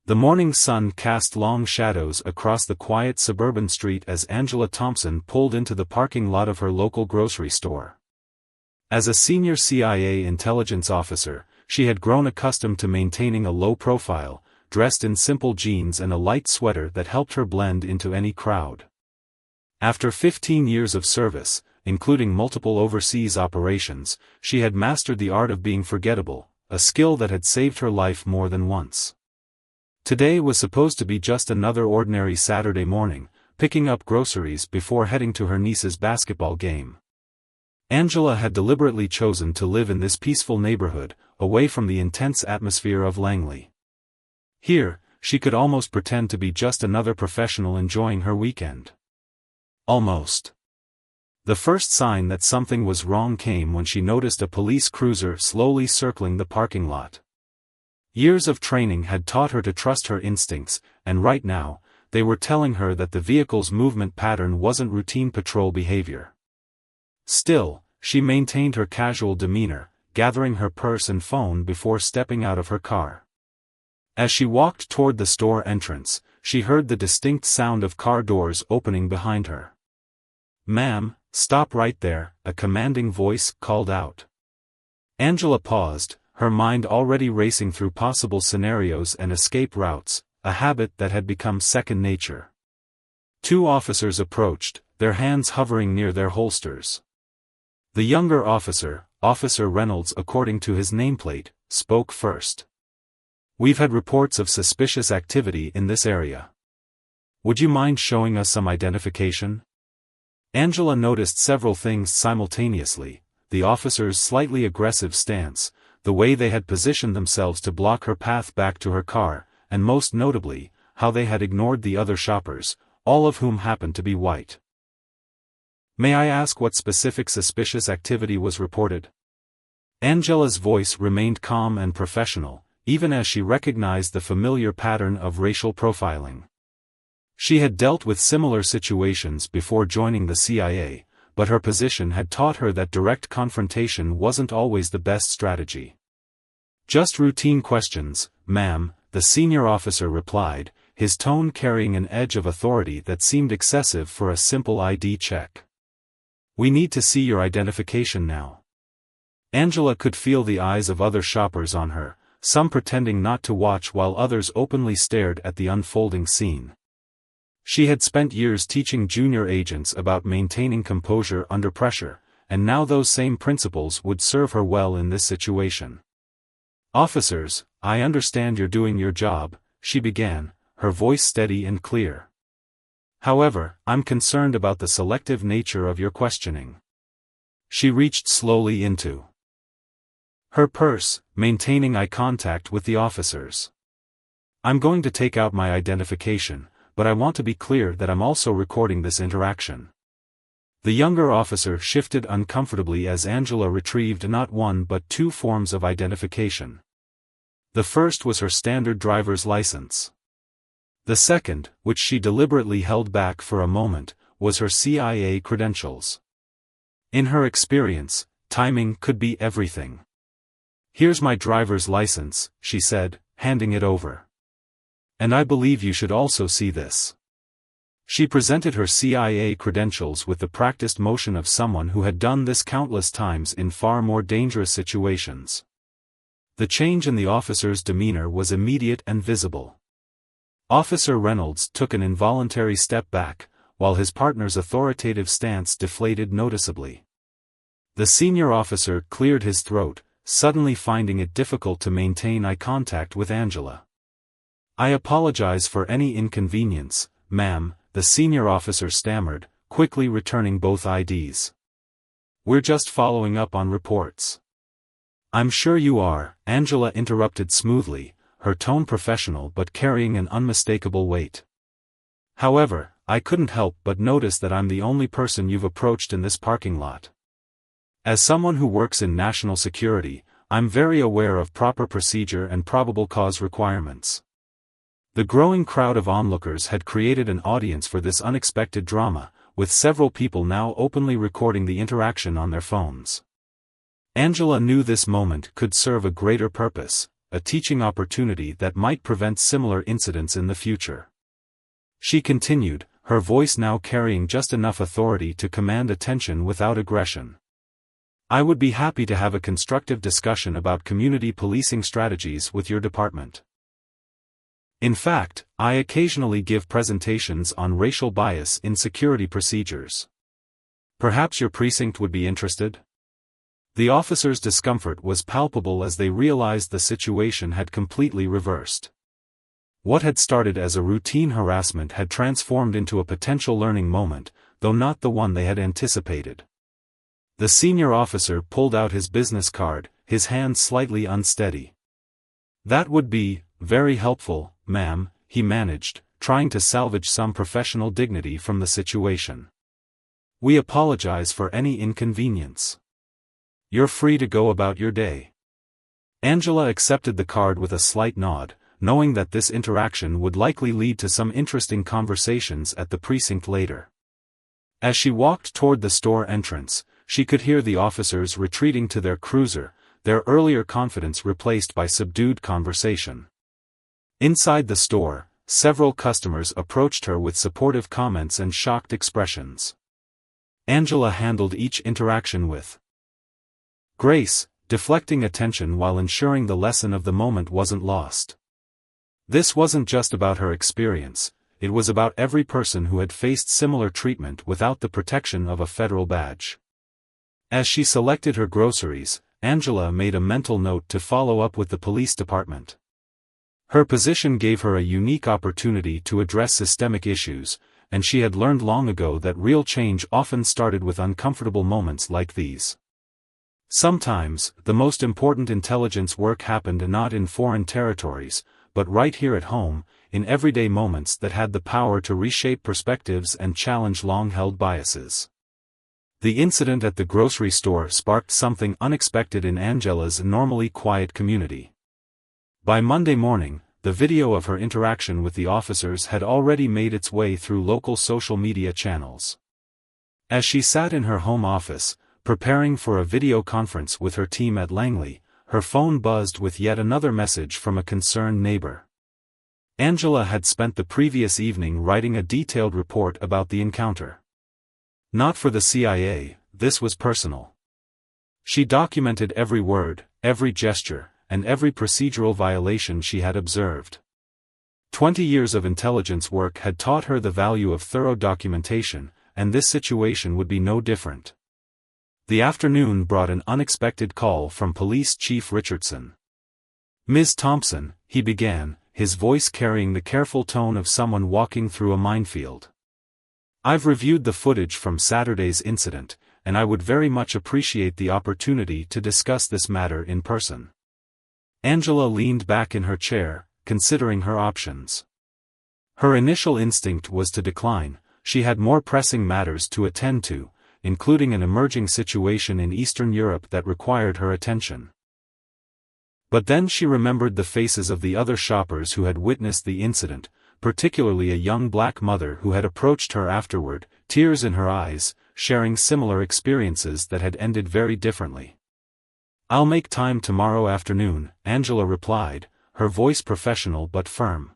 The morning sun cast long shadows across the quiet suburban street as Angela Thompson pulled into the parking lot of her local grocery store. As a senior CIA intelligence officer, she had grown accustomed to maintaining a low profile, dressed in simple jeans and a light sweater that helped her blend into any crowd. After 15 years of service, including multiple overseas operations, she had mastered the art of being forgettable, a skill that had saved her life more than once. Today was supposed to be just another ordinary Saturday morning, picking up groceries before heading to her niece's basketball game. Angela had deliberately chosen to live in this peaceful neighborhood, away from the intense atmosphere of Langley. Here, she could almost pretend to be just another professional enjoying her weekend. Almost. The first sign that something was wrong came when she noticed a police cruiser slowly circling the parking lot. Years of training had taught her to trust her instincts, and right now, they were telling her that the vehicle's movement pattern wasn't routine patrol behavior. Still, she maintained her casual demeanor, gathering her purse and phone before stepping out of her car. As she walked toward the store entrance, she heard the distinct sound of car doors opening behind her. "Ma'am, stop right there," a commanding voice called out. Angela paused, her mind already racing through possible scenarios and escape routes, a habit that had become second nature. Two officers approached, their hands hovering near their holsters. The younger officer, Officer Reynolds according to his nameplate, spoke first. "We've had reports of suspicious activity in this area. Would you mind showing us some identification?" Angela noticed several things simultaneously: the officer's slightly aggressive stance, the way they had positioned themselves to block her path back to her car, and most notably, how they had ignored the other shoppers, all of whom happened to be white. "May I ask what specific suspicious activity was reported?" Angela's voice remained calm and professional, even as she recognized the familiar pattern of racial profiling. She had dealt with similar situations before joining the CIA, but her position had taught her that direct confrontation wasn't always the best strategy. "Just routine questions, ma'am," the senior officer replied, his tone carrying an edge of authority that seemed excessive for a simple ID check. "We need to see your identification now." Angela could feel the eyes of other shoppers on her, some pretending not to watch while others openly stared at the unfolding scene. She had spent years teaching junior agents about maintaining composure under pressure, and now those same principles would serve her well in this situation. "Officers, I understand you're doing your job," she began, her voice steady and clear. "However, I'm concerned about the selective nature of your questioning." She reached slowly into her purse, maintaining eye contact with the officers. "I'm going to take out my identification, but I want to be clear that I'm also recording this interaction." The younger officer shifted uncomfortably as Angela retrieved not one but two forms of identification. The first was her standard driver's license. The second, which she deliberately held back for a moment, was her CIA credentials. In her experience, timing could be everything. "Here's my driver's license," she said, handing it over. "And I believe you should also see this." She presented her CIA credentials with the practiced motion of someone who had done this countless times in far more dangerous situations. The change in the officer's demeanor was immediate and visible. Officer Reynolds took an involuntary step back, while his partner's authoritative stance deflated noticeably. The senior officer cleared his throat, suddenly finding it difficult to maintain eye contact with Angela. "I apologize for any inconvenience, ma'am," the senior officer stammered, quickly returning both IDs. "We're just following up on reports." "I'm sure you are," Angela interrupted smoothly, her tone professional but carrying an unmistakable weight. "However, I couldn't help but notice that I'm the only person you've approached in this parking lot. As someone who works in national security, I'm very aware of proper procedure and probable cause requirements." The growing crowd of onlookers had created an audience for this unexpected drama, with several people now openly recording the interaction on their phones. Angela knew this moment could serve a greater purpose: a teaching opportunity that might prevent similar incidents in the future. She continued, her voice now carrying just enough authority to command attention without aggression. I would be happy to have a constructive discussion about community policing strategies with your department. In fact, I occasionally give presentations on racial bias in security procedures. Perhaps your precinct would be interested? The officers' discomfort was palpable as they realized the situation had completely reversed. What had started as a routine harassment had transformed into a potential learning moment, though not the one they had anticipated. The senior officer pulled out his business card, his hand slightly unsteady. "That would be very helpful, ma'am," he managed, trying to salvage some professional dignity from the situation. "We apologize for any inconvenience. You're free to go about your day." Angela accepted the card with a slight nod, knowing that this interaction would likely lead to some interesting conversations at the precinct later. As she walked toward the store entrance, she could hear the officers retreating to their cruiser, their earlier confidence replaced by subdued conversation. Inside the store, several customers approached her with supportive comments and shocked expressions. Angela handled each interaction with grace, deflecting attention while ensuring the lesson of the moment wasn't lost. This wasn't just about her experience, it was about every person who had faced similar treatment without the protection of a federal badge. As she selected her groceries, Angela made a mental note to follow up with the police department. Her position gave her a unique opportunity to address systemic issues, and she had learned long ago that real change often started with uncomfortable moments like these. Sometimes, the most important intelligence work happened not in foreign territories, but right here at home, in everyday moments that had the power to reshape perspectives and challenge long-held biases. The incident at the grocery store sparked something unexpected in Angela's normally quiet community. By Monday morning, the video of her interaction with the officers had already made its way through local social media channels. As she sat in her home office, preparing for a video conference with her team at Langley, her phone buzzed with yet another message from a concerned neighbor. Angela had spent the previous evening writing a detailed report about the encounter. Not for the CIA, this was personal. She documented every word, every gesture, and every procedural violation she had observed. 20 years of intelligence work had taught her the value of thorough documentation, and this situation would be no different. The afternoon brought an unexpected call from Police Chief Richardson. "Ms. Thompson," he began, his voice carrying the careful tone of someone walking through a minefield. "I've reviewed the footage from Saturday's incident, and I would very much appreciate the opportunity to discuss this matter in person." Angela leaned back in her chair, considering her options. Her initial instinct was to decline. She had more pressing matters to attend to, including an emerging situation in Eastern Europe that required her attention. But then she remembered the faces of the other shoppers who had witnessed the incident, particularly a young black mother who had approached her afterward, tears in her eyes, sharing similar experiences that had ended very differently. "I'll make time tomorrow afternoon," Angela replied, her voice professional but firm.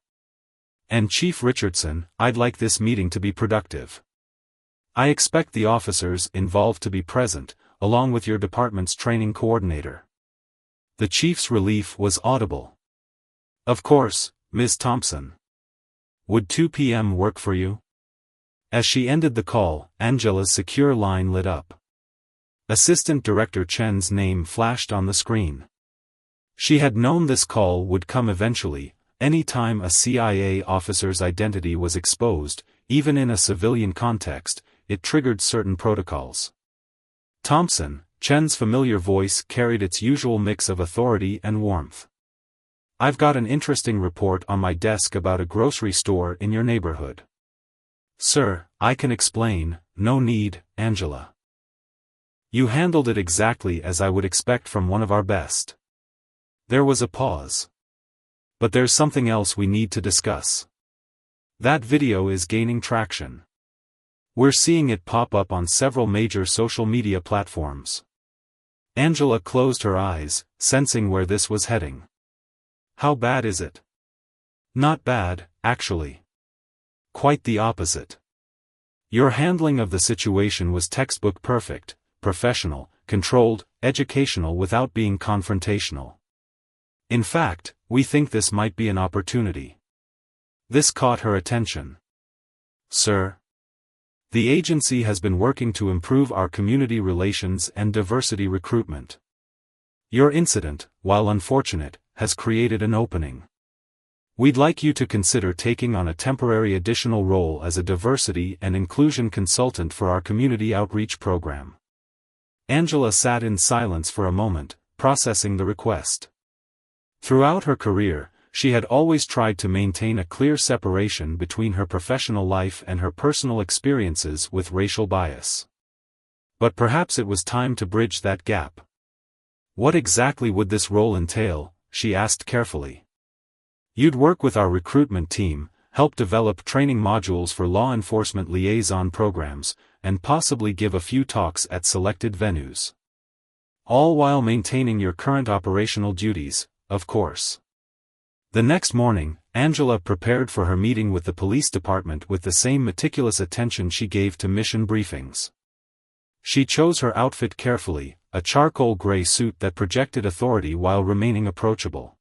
"And Chief Richardson, I'd like this meeting to be productive. I expect the officers involved to be present, along with your department's training coordinator." The chief's relief was audible. "Of course, Ms. Thompson. Would 2 p.m. work for you?" As she ended the call, Angela's secure line lit up. Assistant Director Chen's name flashed on the screen. She had known this call would come eventually. Any time a CIA officer's identity was exposed, even in a civilian context, it triggered certain protocols. "Thompson," Chen's familiar voice carried its usual mix of authority and warmth. "I've got an interesting report on my desk about a grocery store in your neighborhood." "Sir, I can explain, no need, Angela. You handled it exactly as I would expect from one of our best." There was a pause. "But there's something else we need to discuss. That video is gaining traction. We're seeing it pop up on several major social media platforms." Angela closed her eyes, sensing where this was heading. How bad is it? Not bad, actually. Quite the opposite. Your handling of the situation was textbook perfect, professional, controlled, educational without being confrontational. In fact, we think this might be an opportunity. This caught her attention. Sir, the agency has been working to improve our community relations and diversity recruitment. Your incident, while unfortunate, has created an opening. We'd like you to consider taking on a temporary additional role as a diversity and inclusion consultant for our community outreach program. Angela sat in silence for a moment, processing the request. Throughout her career, she had always tried to maintain a clear separation between her professional life and her personal experiences with racial bias. But perhaps it was time to bridge that gap. What exactly would this role entail? She asked carefully. You'd work with our recruitment team, help develop training modules for law enforcement liaison programs, and possibly give a few talks at selected venues. All while maintaining your current operational duties, of course. The next morning, Angela prepared for her meeting with the police department with the same meticulous attention she gave to mission briefings. She chose her outfit carefully, a charcoal gray suit that projected authority while remaining approachable.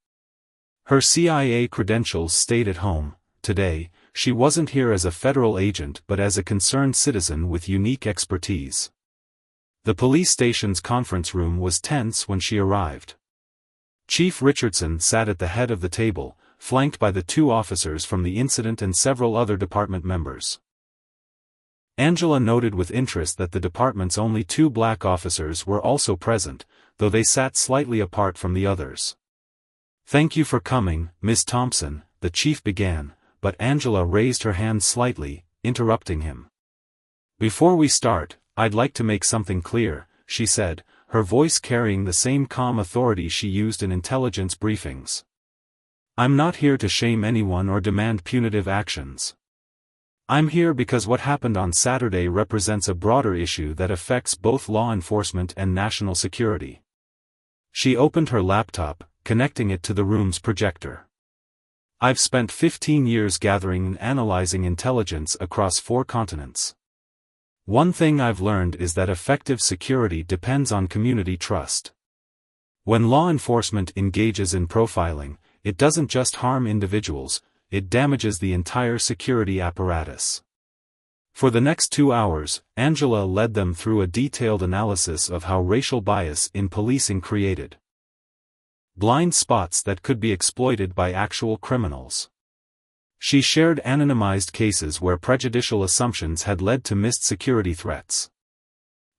Her CIA credentials stayed at home. Today, she wasn't here as a federal agent but as a concerned citizen with unique expertise. The police station's conference room was tense when she arrived. Chief Richardson sat at the head of the table, flanked by the two officers from the incident and several other department members. Angela noted with interest that the department's only two black officers were also present, though they sat slightly apart from the others. "Thank you for coming, Miss Thompson," the chief began, but Angela raised her hand slightly, interrupting him. "Before we start, I'd like to make something clear," she said, her voice carrying the same calm authority she used in intelligence briefings. "I'm not here to shame anyone or demand punitive actions. I'm here because what happened on Saturday represents a broader issue that affects both law enforcement and national security." She opened her laptop, connecting it to the room's projector. "I've spent 15 years gathering and analyzing intelligence across 4 continents. One thing I've learned is that effective security depends on community trust. When law enforcement engages in profiling, it doesn't just harm individuals, it damages the entire security apparatus." For the next 2 hours, Angela led them through a detailed analysis of how racial bias in policing created blind spots that could be exploited by actual criminals. She shared anonymized cases where prejudicial assumptions had led to missed security threats.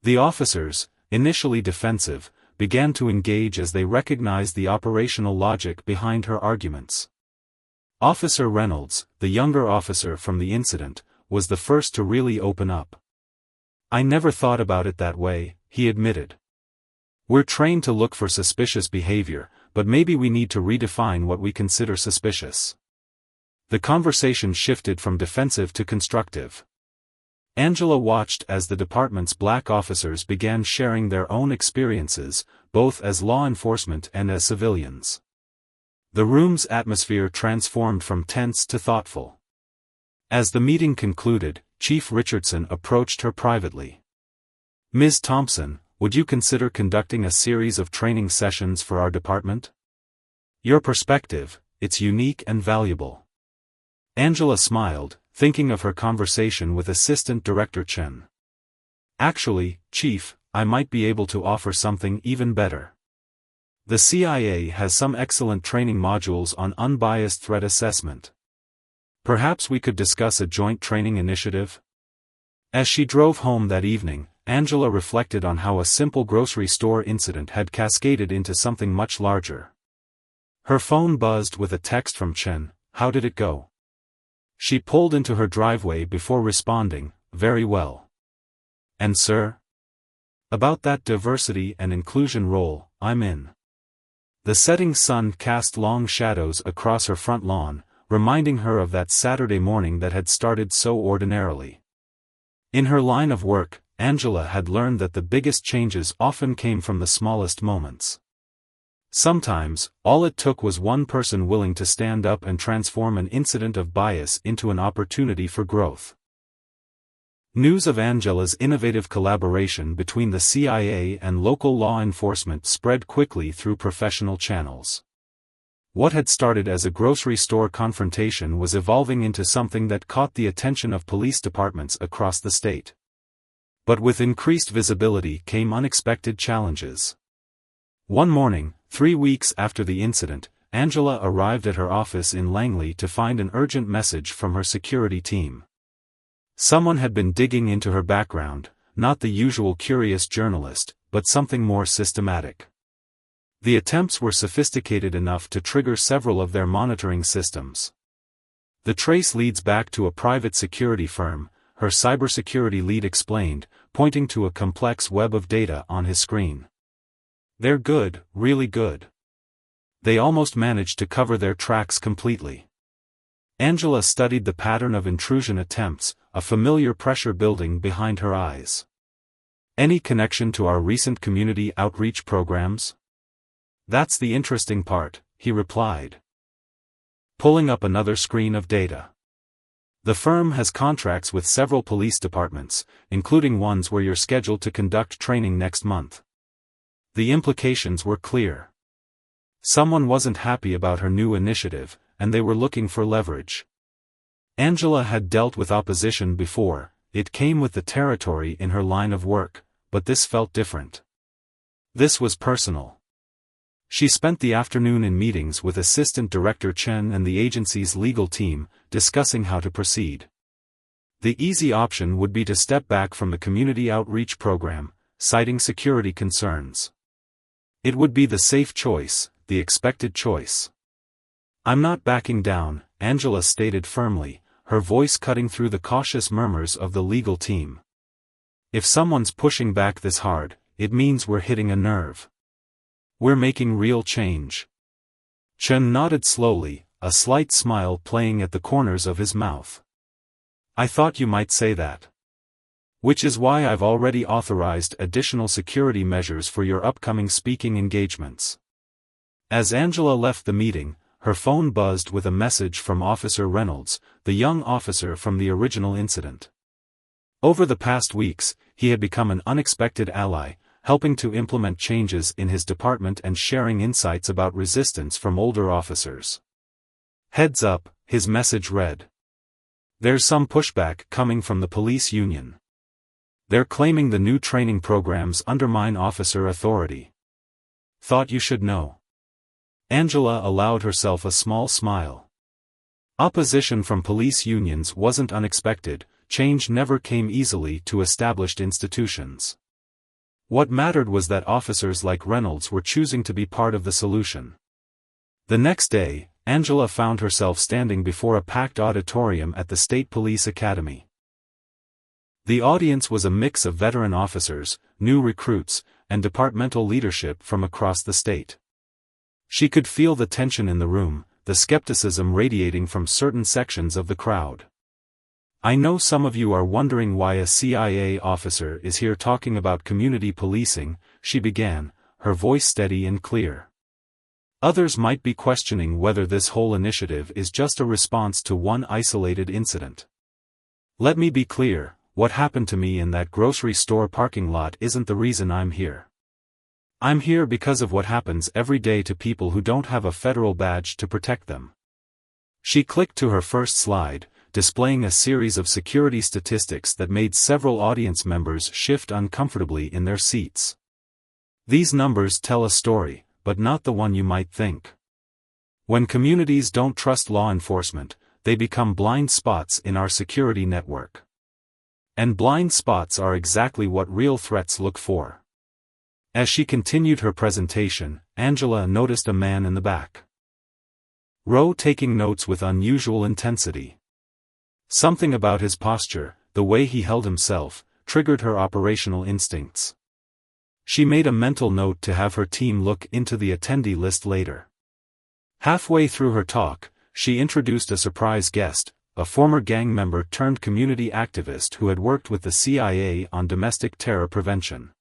The officers, initially defensive, began to engage as they recognized the operational logic behind her arguments. Officer Reynolds, the younger officer from the incident, was the first to really open up. "I never thought about it that way," he admitted. "We're trained to look for suspicious behavior, but maybe we need to redefine what we consider suspicious." The conversation shifted from defensive to constructive. Angela watched as the department's black officers began sharing their own experiences, both as law enforcement and as civilians. The room's atmosphere transformed from tense to thoughtful. As the meeting concluded, Chief Richardson approached her privately. "Ms. Thompson, would you consider conducting a series of training sessions for our department? Your perspective, it's unique and valuable." Angela smiled, thinking of her conversation with Assistant Director Chen. "Actually, Chief, I might be able to offer something even better. The CIA has some excellent training modules on unbiased threat assessment. Perhaps we could discuss a joint training initiative?" As she drove home that evening, Angela reflected on how a simple grocery store incident had cascaded into something much larger. Her phone buzzed with a text from Chen. "How did it go?" She pulled into her driveway before responding, "Very well." "And sir?" "About that diversity and inclusion role, I'm in." The setting sun cast long shadows across her front lawn, reminding her of that Saturday morning that had started so ordinarily. In her line of work, Angela had learned that the biggest changes often came from the smallest moments. Sometimes, all it took was one person willing to stand up and transform an incident of bias into an opportunity for growth. News of Angela's innovative collaboration between the CIA and local law enforcement spread quickly through professional channels. What had started as a grocery store confrontation was evolving into something that caught the attention of police departments across the state. But with increased visibility came unexpected challenges. One morning, 3 weeks after the incident, Angela arrived at her office in Langley to find an urgent message from her security team. Someone had been digging into her background, not the usual curious journalist, but something more systematic. The attempts were sophisticated enough to trigger several of their monitoring systems. The trace leads back to a private security firm, her cybersecurity lead explained, pointing to a complex web of data on his screen. They're good, really good. They almost managed to cover their tracks completely. Angela studied the pattern of intrusion attempts, a familiar pressure building behind her eyes. Any connection to our recent community outreach programs? That's the interesting part, he replied, pulling up another screen of data. The firm has contracts with several police departments, including ones where you're scheduled to conduct training next month. The implications were clear. Someone wasn't happy about her new initiative, and they were looking for leverage. Angela had dealt with opposition before, it came with the territory in her line of work, but this felt different. This was personal. She spent the afternoon in meetings with Assistant Director Chen and the agency's legal team, discussing how to proceed. The easy option would be to step back from the community outreach program, citing security concerns. It would be the safe choice, the expected choice. I'm not backing down, Angela stated firmly, her voice cutting through the cautious murmurs of the legal team. If someone's pushing back this hard, it means we're hitting a nerve. We're making real change. Chen nodded slowly, a slight smile playing at the corners of his mouth. I thought you might say that. Which is why I've already authorized additional security measures for your upcoming speaking engagements. As Angela left the meeting, her phone buzzed with a message from Officer Reynolds, the young officer from the original incident. Over the past weeks, he had become an unexpected ally, helping to implement changes in his department and sharing insights about resistance from older officers. Heads up, his message read. There's some pushback coming from the police union. They're claiming the new training programs undermine officer authority. Thought you should know. Angela allowed herself a small smile. Opposition from police unions wasn't unexpected, change never came easily to established institutions. What mattered was that officers like Reynolds were choosing to be part of the solution. The next day, Angela found herself standing before a packed auditorium at the State Police Academy. The audience was a mix of veteran officers, new recruits, and departmental leadership from across the state. She could feel the tension in the room, the skepticism radiating from certain sections of the crowd. I know some of you are wondering why a CIA officer is here talking about community policing, she began, her voice steady and clear. Others might be questioning whether this whole initiative is just a response to one isolated incident. Let me be clear, what happened to me in that grocery store parking lot isn't the reason I'm here. I'm here because of what happens every day to people who don't have a federal badge to protect them. She clicked to her first slide, displaying a series of security statistics that made several audience members shift uncomfortably in their seats. These numbers tell a story, but not the one you might think. When communities don't trust law enforcement, they become blind spots in our security network. And blind spots are exactly what real threats look for. As she continued her presentation, Angela noticed a man in the back row taking notes with unusual intensity. Something about his posture, the way he held himself, triggered her operational instincts. She made a mental note to have her team look into the attendee list later. Halfway through her talk, she introduced a surprise guest, a former gang member turned community activist who had worked with the CIA on domestic terror prevention.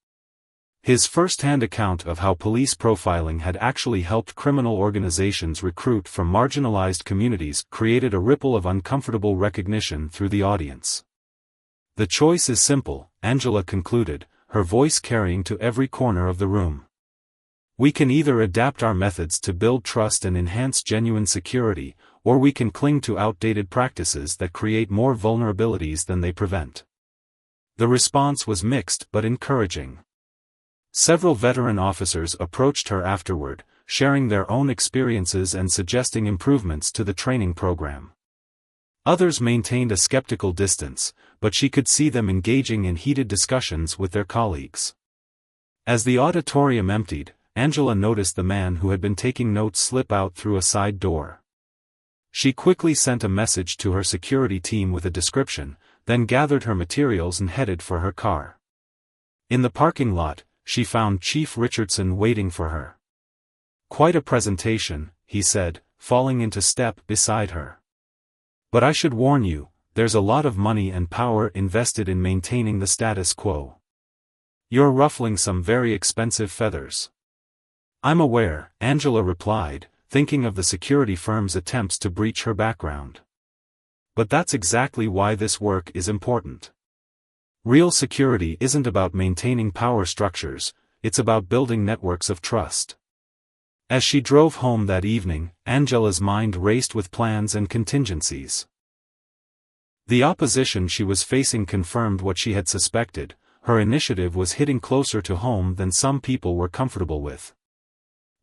His first-hand account of how police profiling had actually helped criminal organizations recruit from marginalized communities created a ripple of uncomfortable recognition through the audience. "The choice is simple," Angela concluded, her voice carrying to every corner of the room. "We can either adapt our methods to build trust and enhance genuine security, or we can cling to outdated practices that create more vulnerabilities than they prevent." The response was mixed but encouraging. Several veteran officers approached her afterward, sharing their own experiences and suggesting improvements to the training program. Others maintained a skeptical distance, but she could see them engaging in heated discussions with their colleagues. As the auditorium emptied, Angela noticed the man who had been taking notes slip out through a side door. She quickly sent a message to her security team with a description, then gathered her materials and headed for her car. In the parking lot, she found Chief Richardson waiting for her. "Quite a presentation," he said, falling into step beside her. "But I should warn you, there's a lot of money and power invested in maintaining the status quo. You're ruffling some very expensive feathers." "I'm aware," Angela replied, thinking of the security firm's attempts to breach her background. "But that's exactly why this work is important. Real security isn't about maintaining power structures, it's about building networks of trust." As she drove home that evening, Angela's mind raced with plans and contingencies. The opposition she was facing confirmed what she had suspected: her initiative was hitting closer to home than some people were comfortable with.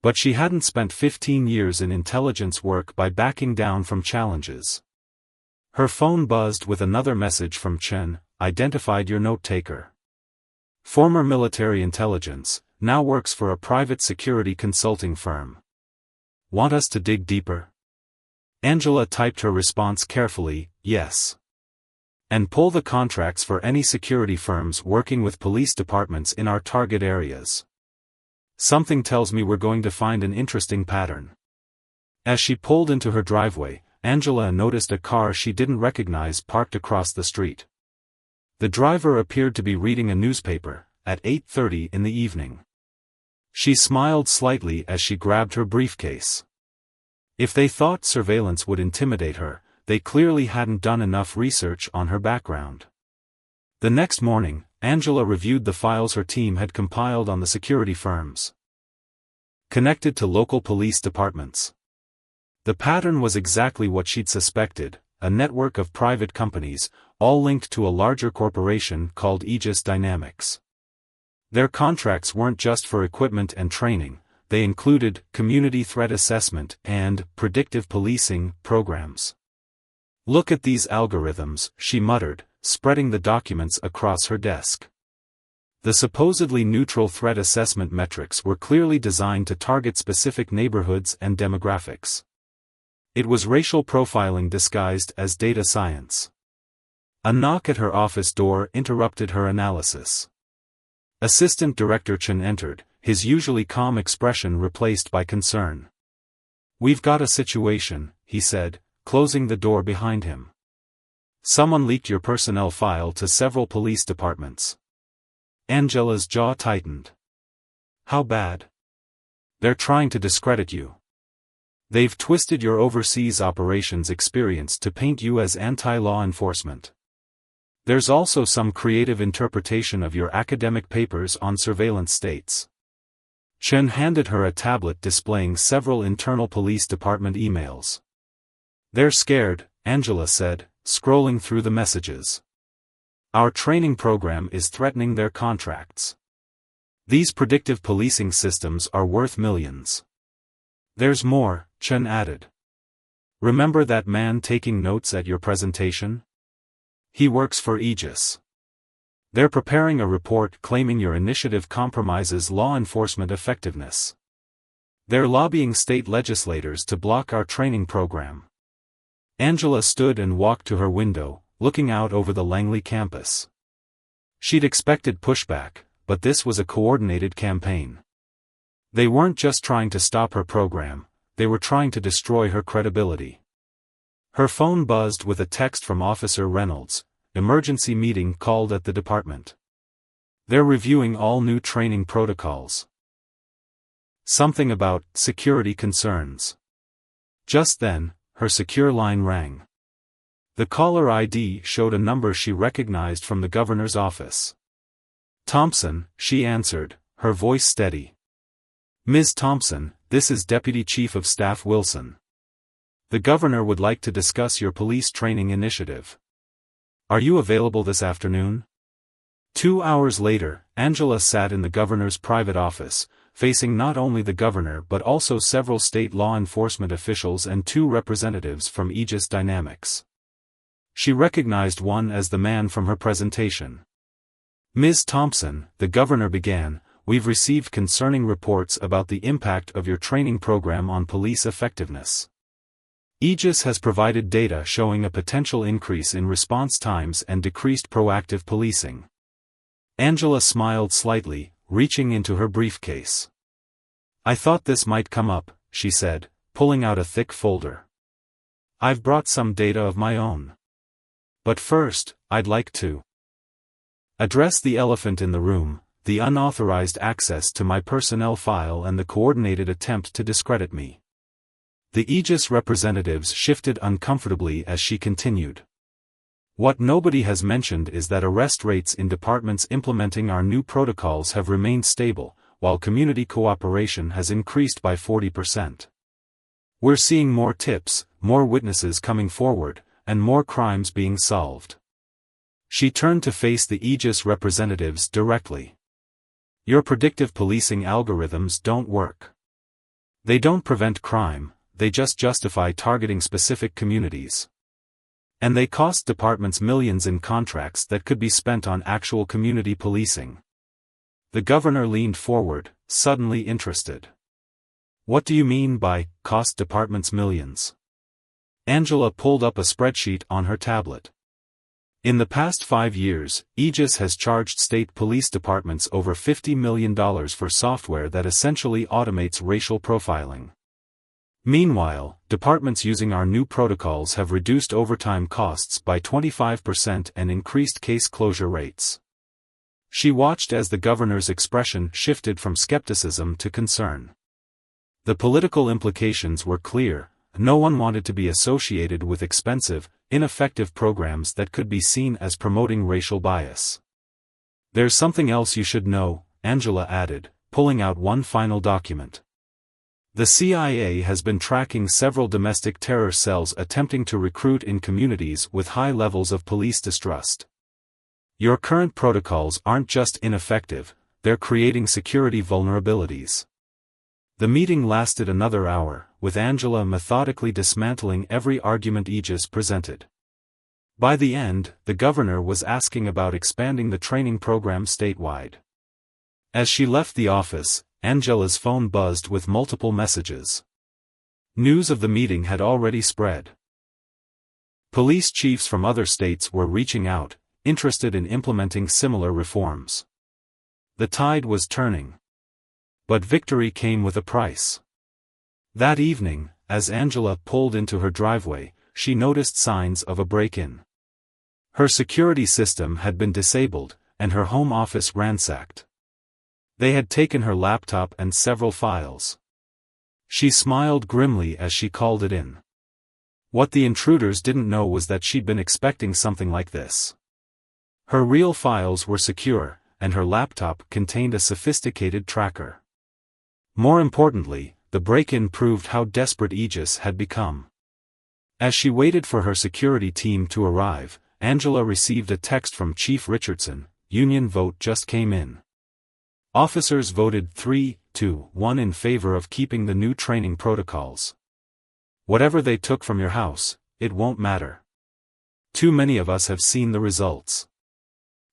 But she hadn't spent 15 years in intelligence work by backing down from challenges. Her phone buzzed with another message from Chen, "Identified your note-taker. Former military intelligence, now works for a private security consulting firm. Want us to dig deeper?" Angela typed her response carefully, "Yes. And pull the contracts for any security firms working with police departments in our target areas. Something tells me we're going to find an interesting pattern." As she pulled into her driveway, Angela noticed a car she didn't recognize parked across the street. The driver appeared to be reading a newspaper, at 8:30 in the evening. She smiled slightly as she grabbed her briefcase. If they thought surveillance would intimidate her, they clearly hadn't done enough research on her background. The next morning, Angela reviewed the files her team had compiled on the security firms connected to local police departments. The pattern was exactly what she'd suspected: a network of private companies, all linked to a larger corporation called Aegis Dynamics. Their contracts weren't just for equipment and training, they included community threat assessment and predictive policing programs. "Look at these algorithms," she muttered, spreading the documents across her desk. The supposedly neutral threat assessment metrics were clearly designed to target specific neighborhoods and demographics. It was racial profiling disguised as data science. A knock at her office door interrupted her analysis. Assistant Director Chen entered, his usually calm expression replaced by concern. "We've got a situation," he said, closing the door behind him. "Someone leaked your personnel file to several police departments." Angela's jaw tightened. "How bad?" "They're trying to discredit you. They've twisted your overseas operations experience to paint you as anti-law enforcement. There's also some creative interpretation of your academic papers on surveillance states." Chen handed her a tablet displaying several internal police department emails. "They're scared," Angela said, scrolling through the messages. "Our training program is threatening their contracts. These predictive policing systems are worth millions." "There's more," Chen added. "Remember that man taking notes at your presentation? He works for Aegis. They're preparing a report claiming your initiative compromises law enforcement effectiveness. They're lobbying state legislators to block our training program." Angela stood and walked to her window, looking out over the Langley campus. She'd expected pushback, but this was a coordinated campaign. They weren't just trying to stop her program, they were trying to destroy her credibility. Her phone buzzed with a text from Officer Reynolds: "Emergency meeting called at the department." They're reviewing all new training protocols. Something about security concerns. Just then, her secure line rang. The caller ID showed a number she recognized from the governor's office. Thompson, she answered, her voice steady. Ms. Thompson, this is Deputy Chief of Staff Wilson. The governor would like to discuss your police training initiative. Are you available this afternoon? 2 hours later, Angela sat in the governor's private office, facing not only the governor but also several state law enforcement officials and 2 representatives from Aegis Dynamics. She recognized one as the man from her presentation. Ms. Thompson, the governor began, we've received concerning reports about the impact of your training program on police effectiveness. Aegis has provided data showing a potential increase in response times and decreased proactive policing. Angela smiled slightly, reaching into her briefcase. I thought this might come up, she said, pulling out a thick folder. I've brought some data of my own. But first, I'd like to address the elephant in the room, the unauthorized access to my personnel file and the coordinated attempt to discredit me. The Aegis representatives shifted uncomfortably as she continued. What nobody has mentioned is that arrest rates in departments implementing our new protocols have remained stable, while community cooperation has increased by 40%. We're seeing more tips, more witnesses coming forward, and more crimes being solved. She turned to face the Aegis representatives directly. Your predictive policing algorithms don't work. They don't prevent crime, they just justify targeting specific communities. And they cost departments millions in contracts that could be spent on actual community policing. The governor leaned forward, suddenly interested. What do you mean by, cost departments millions? Angela pulled up a spreadsheet on her tablet. In the past 5 years, Aegis has charged state police departments over $50 million for software that essentially automates racial profiling. Meanwhile, departments using our new protocols have reduced overtime costs by 25% and increased case closure rates. She watched as the governor's expression shifted from skepticism to concern. The political implications were clear. No one wanted to be associated with expensive, ineffective programs that could be seen as promoting racial bias. There's something else you should know, Angela added, pulling out one final document. The CIA has been tracking several domestic terror cells attempting to recruit in communities with high levels of police distrust. Your current protocols aren't just ineffective, they're creating security vulnerabilities. The meeting lasted another hour, with Angela methodically dismantling every argument Aegis presented. By the end, the governor was asking about expanding the training program statewide. As she left the office, Angela's phone buzzed with multiple messages. News of the meeting had already spread. Police chiefs from other states were reaching out, interested in implementing similar reforms. The tide was turning. But victory came with a price. That evening, as Angela pulled into her driveway, she noticed signs of a break-in. Her security system had been disabled, and her home office ransacked. They had taken her laptop and several files. She smiled grimly as she called it in. What the intruders didn't know was that she'd been expecting something like this. Her real files were secure, and her laptop contained a sophisticated tracker. More importantly, the break-in proved how desperate Aegis had become. As she waited for her security team to arrive, Angela received a text from Chief Richardson. Union vote just came in. Officers voted 3-1 in favor of keeping the new training protocols. Whatever they took from your house, it won't matter. Too many of us have seen the results.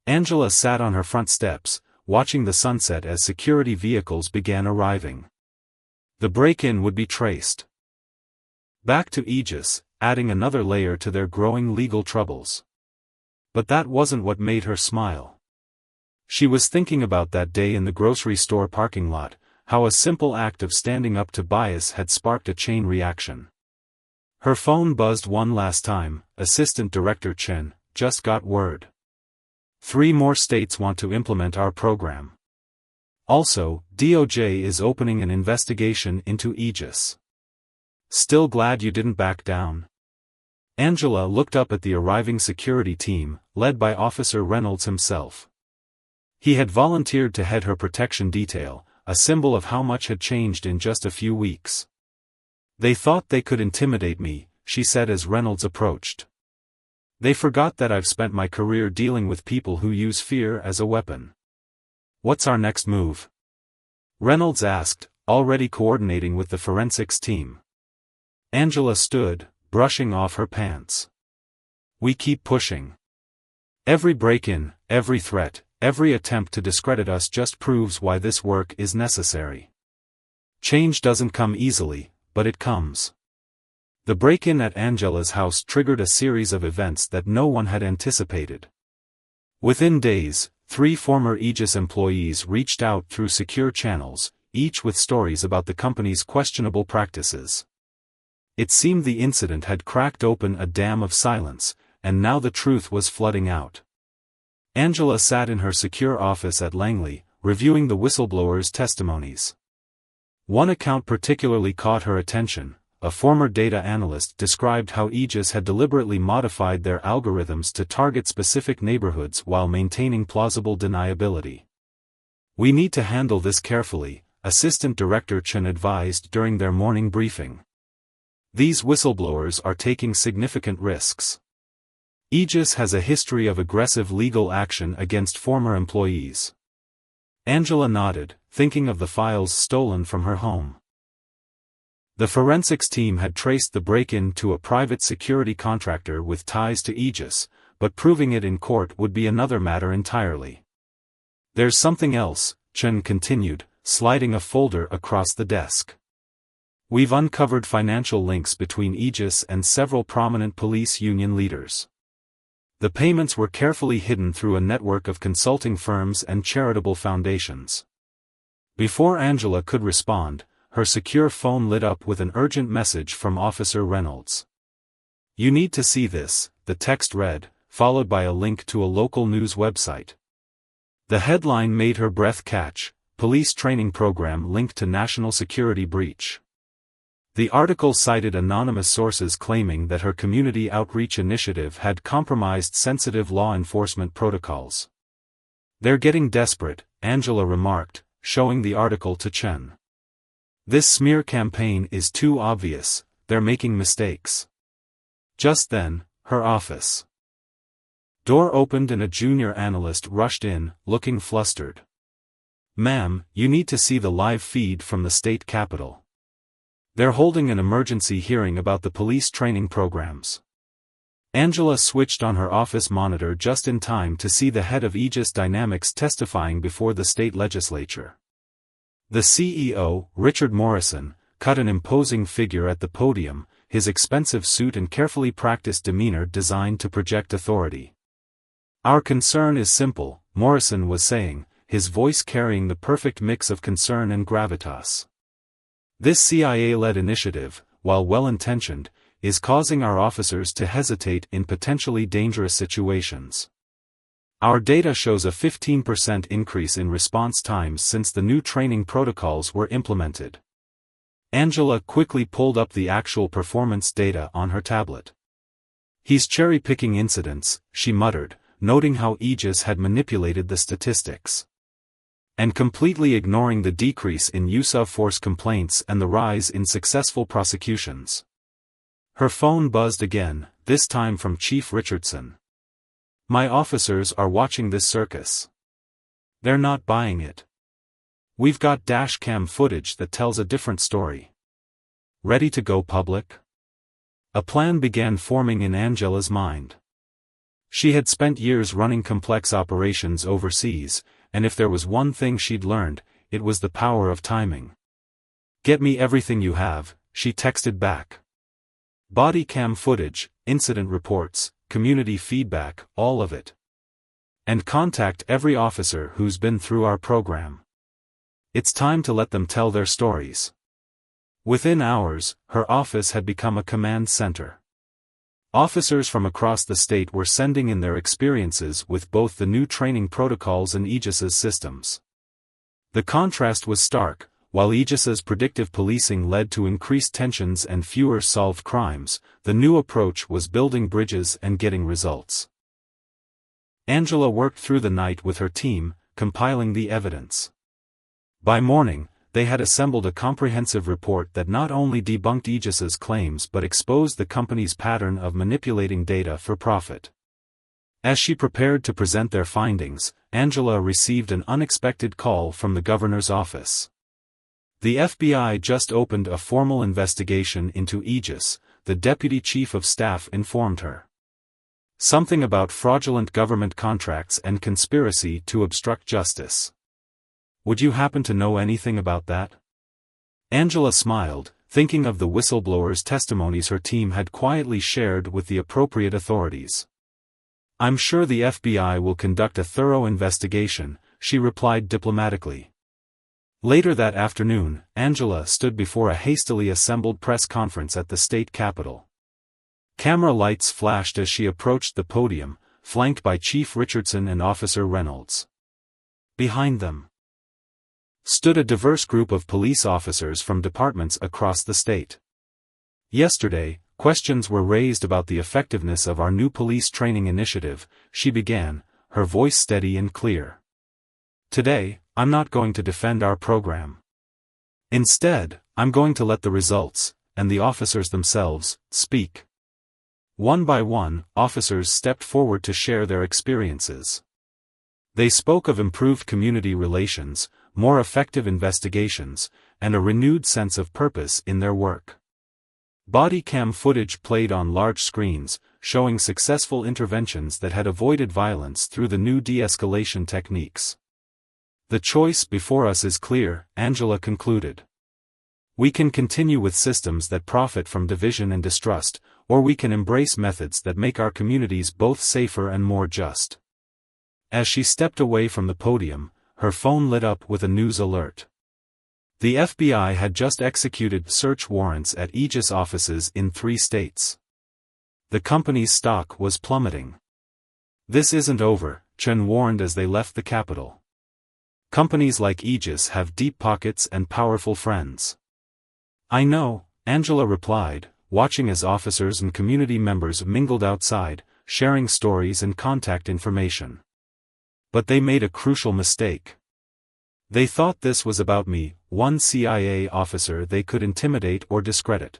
Angela sat on her front steps, watching the sunset as security vehicles began arriving. The break-in would be traced back to Aegis, adding another layer to their growing legal troubles. But that wasn't what made her smile. She was thinking about that day in the grocery store parking lot, how a simple act of standing up to bias had sparked a chain reaction. Her phone buzzed one last time. Assistant Director Chen, just got word 3 more states want to implement our program. Also, DOJ is opening an investigation into Aegis. Still glad you didn't back down? Angela looked up at the arriving security team, led by Officer Reynolds himself. He had volunteered to head her protection detail, a symbol of how much had changed in just a few weeks. They thought they could intimidate me, she said as Reynolds approached. They forgot that I've spent my career dealing with people who use fear as a weapon. What's our next move? Reynolds asked, already coordinating with the forensics team. Angela stood, brushing off her pants. We keep pushing. Every break-in, every threat, every attempt to discredit us just proves why this work is necessary. Change doesn't come easily, but it comes. The break-in at Angela's house triggered a series of events that no one had anticipated. Within days, 3 former Aegis employees reached out through secure channels, each with stories about the company's questionable practices. It seemed the incident had cracked open a dam of silence, and now the truth was flooding out. Angela sat in her secure office at Langley, reviewing the whistleblowers' testimonies. One account particularly caught her attention. A former data analyst described how Aegis had deliberately modified their algorithms to target specific neighborhoods while maintaining plausible deniability. We need to handle this carefully, Assistant Director Chen advised during their morning briefing. These whistleblowers are taking significant risks. Aegis has a history of aggressive legal action against former employees. Angela nodded, thinking of the files stolen from her home. The forensics team had traced the break-in to a private security contractor with ties to Aegis, but proving it in court would be another matter entirely. There's something else, Chen continued, sliding a folder across the desk. We've uncovered financial links between Aegis and several prominent police union leaders. The payments were carefully hidden through a network of consulting firms and charitable foundations. Before Angela could respond, her secure phone lit up with an urgent message from Officer Reynolds. You need to see this, the text read, followed by a link to a local news website. The headline made her breath catch, Police Training Program Linked to National Security Breach. The article cited anonymous sources claiming that her community outreach initiative had compromised sensitive law enforcement protocols. They're getting desperate, Angela remarked, showing the article to Chen. This smear campaign is too obvious, they're making mistakes. Just then, her office door opened and a junior analyst rushed in, looking flustered. Ma'am, you need to see the live feed from the state capitol. They're holding an emergency hearing about the police training programs. Angela switched on her office monitor just in time to see the head of Aegis Dynamics testifying before the state legislature. The CEO, Richard Morrison, cut an imposing figure at the podium, his expensive suit and carefully practiced demeanor designed to project authority. Our concern is simple, Morrison was saying, his voice carrying the perfect mix of concern and gravitas. This CIA-led initiative, while well-intentioned, is causing our officers to hesitate in potentially dangerous situations. Our data shows a 15% increase in response times since the new training protocols were implemented. Angela quickly pulled up the actual performance data on her tablet. He's cherry-picking incidents, she muttered, noting how Aegis had manipulated the statistics. And completely ignoring the decrease in use-of-force complaints and the rise in successful prosecutions. Her phone buzzed again, this time from Chief Richardson. My officers are watching this circus. They're not buying it. We've got dashcam footage that tells a different story. Ready to go public? A plan began forming in Angela's mind. She had spent years running complex operations overseas, and if there was one thing she'd learned, it was the power of timing. Get me everything you have, she texted back. Body cam footage, incident reports, community feedback, all of it. And contact every officer who's been through our program. It's time to let them tell their stories. Within hours, her office had become a command center. Officers from across the state were sending in their experiences with both the new training protocols and Aegis's systems. The contrast was stark. While Aegis's predictive policing led to increased tensions and fewer solved crimes, the new approach was building bridges and getting results. Angela worked through the night with her team, compiling the evidence. By morning, they had assembled a comprehensive report that not only debunked Aegis's claims but exposed the company's pattern of manipulating data for profit. As she prepared to present their findings, Angela received an unexpected call from the governor's office. The FBI just opened a formal investigation into Aegis, the deputy chief of staff informed her. Something about fraudulent government contracts and conspiracy to obstruct justice. Would you happen to know anything about that? Angela smiled, thinking of the whistleblower's testimonies her team had quietly shared with the appropriate authorities. I'm sure the FBI will conduct a thorough investigation, she replied diplomatically. Later that afternoon, Angela stood before a hastily assembled press conference at the state capitol. Camera lights flashed as she approached the podium, flanked by Chief Richardson and Officer Reynolds. Behind them stood a diverse group of police officers from departments across the state. Yesterday, questions were raised about the effectiveness of our new police training initiative, she began, her voice steady and clear. Today, I'm not going to defend our program. Instead, I'm going to let the results, and the officers themselves, speak. One by one, officers stepped forward to share their experiences. They spoke of improved community relations, more effective investigations, and a renewed sense of purpose in their work. Body cam footage played on large screens, showing successful interventions that had avoided violence through the new de-escalation techniques. The choice before us is clear, Angela concluded. We can continue with systems that profit from division and distrust, or we can embrace methods that make our communities both safer and more just. As she stepped away from the podium, her phone lit up with a news alert. The FBI had just executed search warrants at Aegis offices in 3 states. The company's stock was plummeting. This isn't over, Chen warned as they left the Capitol. Companies like Aegis have deep pockets and powerful friends. I know, Angela replied, watching as officers and community members mingled outside, sharing stories and contact information. But they made a crucial mistake. They thought this was about me, one CIA officer they could intimidate or discredit.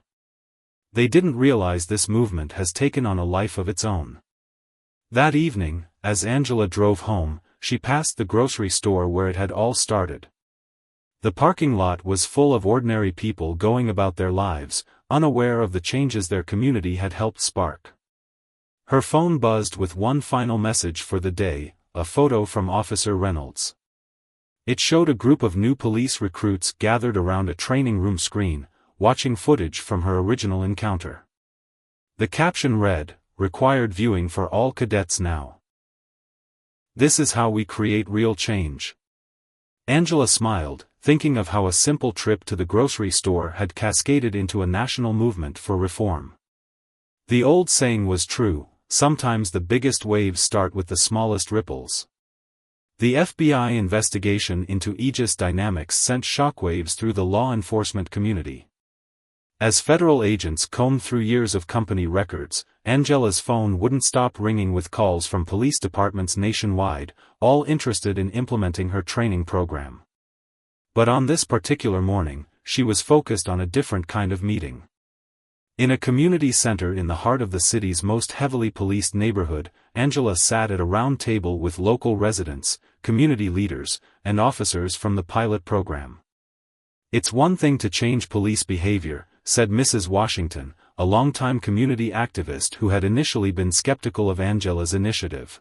They didn't realize this movement has taken on a life of its own. That evening, as Angela drove home, she passed the grocery store where it had all started. The parking lot was full of ordinary people going about their lives, unaware of the changes their community had helped spark. Her phone buzzed with one final message for the day, a photo from Officer Reynolds. It showed a group of new police recruits gathered around a training room screen, watching footage from her original encounter. The caption read, "Required viewing for all cadets now. This is how we create real change." Angela smiled, thinking of how a simple trip to the grocery store had cascaded into a national movement for reform. The old saying was true, sometimes the biggest waves start with the smallest ripples. The FBI investigation into Aegis dynamics sent shockwaves through the law enforcement community. As federal agents combed through years of company records, Angela's phone wouldn't stop ringing with calls from police departments nationwide, all interested in implementing her training program. But on this particular morning, she was focused on a different kind of meeting. In a community center in the heart of the city's most heavily policed neighborhood, Angela sat at a round table with local residents, community leaders, and officers from the pilot program. "It's one thing to change police behavior," said Mrs. Washington, a longtime community activist who had initially been skeptical of Angela's initiative.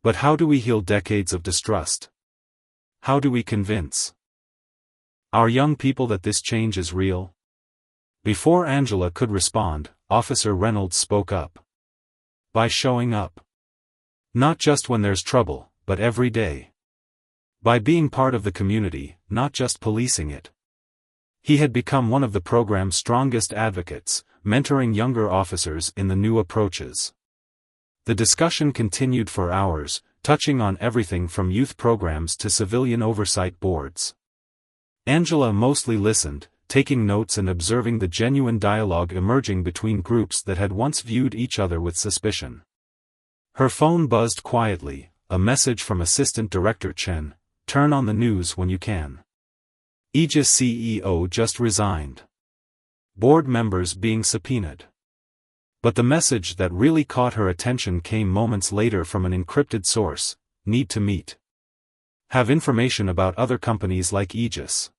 "But how do we heal decades of distrust? How do we convince our young people that this change is real?" Before Angela could respond, Officer Reynolds spoke up. "By showing up. Not just when there's trouble, but every day. By being part of the community, not just policing it." He had become one of the program's strongest advocates, mentoring younger officers in the new approaches. The discussion continued for hours, touching on everything from youth programs to civilian oversight boards. Angela mostly listened, taking notes and observing the genuine dialogue emerging between groups that had once viewed each other with suspicion. Her phone buzzed quietly, a message from Assistant Director Chen: "Turn on the news when you can. Aegis CEO just resigned. Board members being subpoenaed." But the message that really caught her attention came moments later from an encrypted source: "Need to meet. Have information about other companies like Aegis.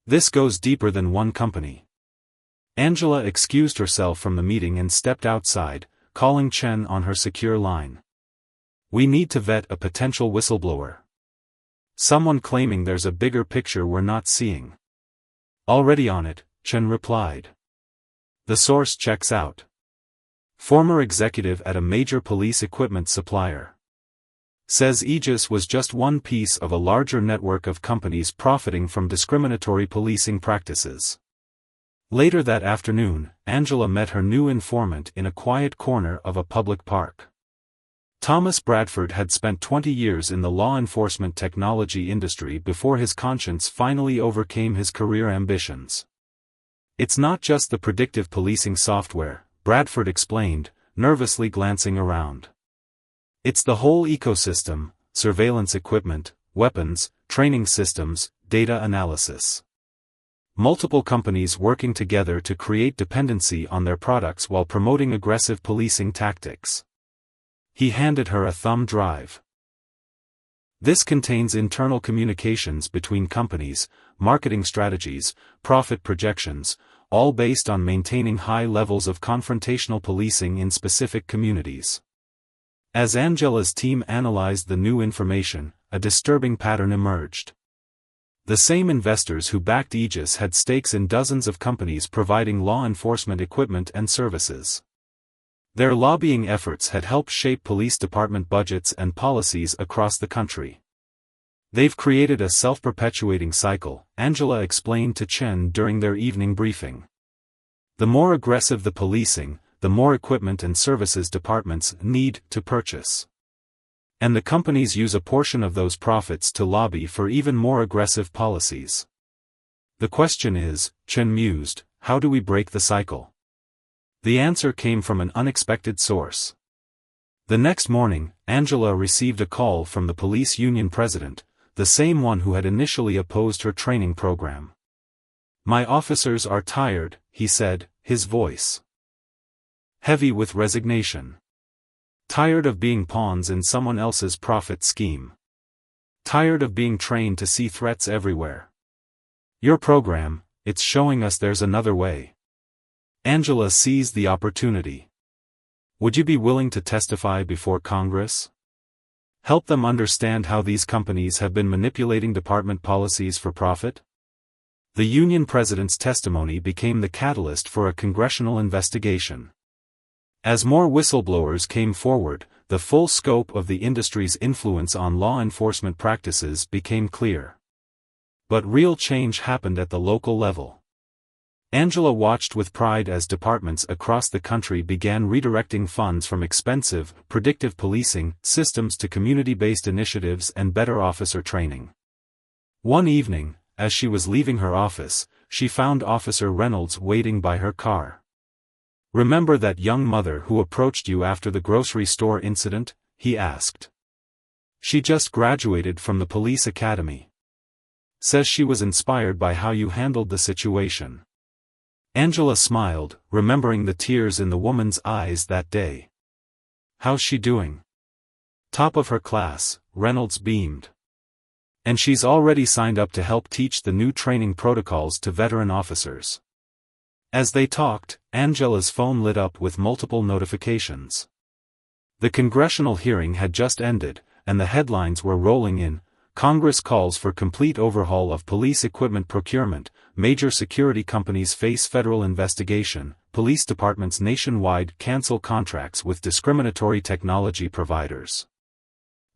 This goes deeper than one company." Angela excused herself from the meeting and stepped outside, calling Chen on her secure line. "We need to vet a potential whistleblower. Someone claiming there's a bigger picture we're not seeing." "Already on it," Chen replied. The source checks out. Former executive at a major police equipment supplier. Says Aegis was just one piece of a larger network of companies profiting from discriminatory policing practices. Later that afternoon, Angela met her new informant in a quiet corner of a public park. Thomas Bradford had spent 20 years in the law enforcement technology industry before his conscience finally overcame his career ambitions. "It's not just the predictive policing software," Bradford explained, nervously glancing around. "It's the whole ecosystem: surveillance equipment, weapons, training systems, data analysis. Multiple companies working together to create dependency on their products while promoting aggressive policing tactics." He handed her a thumb drive. "This contains internal communications between companies, marketing strategies, profit projections, all based on maintaining high levels of confrontational policing in specific communities." As Angela's team analyzed the new information, a disturbing pattern emerged. The same investors who backed Aegis had stakes in dozens of companies providing law enforcement equipment and services. Their lobbying efforts had helped shape police department budgets and policies across the country. "They've created a self-perpetuating cycle," Angela explained to Chen during their evening briefing. "The more aggressive the policing, the more equipment and services departments need to purchase. And the companies use a portion of those profits to lobby for even more aggressive policies. The question is," Chen mused, "how do we break the cycle?" The answer came from an unexpected source. The next morning, Angela received a call from the police union president, the same one who had initially opposed her training program. "My officers are tired," he said, his voice heavy with resignation. "Tired of being pawns in someone else's profit scheme. Tired of being trained to see threats everywhere. Your program, it's showing us there's another way." Angela seized the opportunity. "Would you be willing to testify before Congress? Help them understand how these companies have been manipulating department policies for profit?" The union president's testimony became the catalyst for a congressional investigation. As more whistleblowers came forward, the full scope of the industry's influence on law enforcement practices became clear. But real change happened at the local level. Angela watched with pride as departments across the country began redirecting funds from expensive, predictive policing systems to community-based initiatives and better officer training. One evening, as she was leaving her office, she found Officer Reynolds waiting by her car. "Remember that young mother who approached you after the grocery store incident?" he asked. "She just graduated from the police academy. Says she was inspired by how you handled the situation." Angela smiled, remembering the tears in the woman's eyes that day. "How's she doing?" "Top of her class," Reynolds beamed. "And she's already signed up to help teach the new training protocols to veteran officers." As they talked, Angela's phone lit up with multiple notifications. The congressional hearing had just ended, and the headlines were rolling in: Congress calls for complete overhaul of police equipment procurement, major security companies face federal investigation, police departments nationwide cancel contracts with discriminatory technology providers.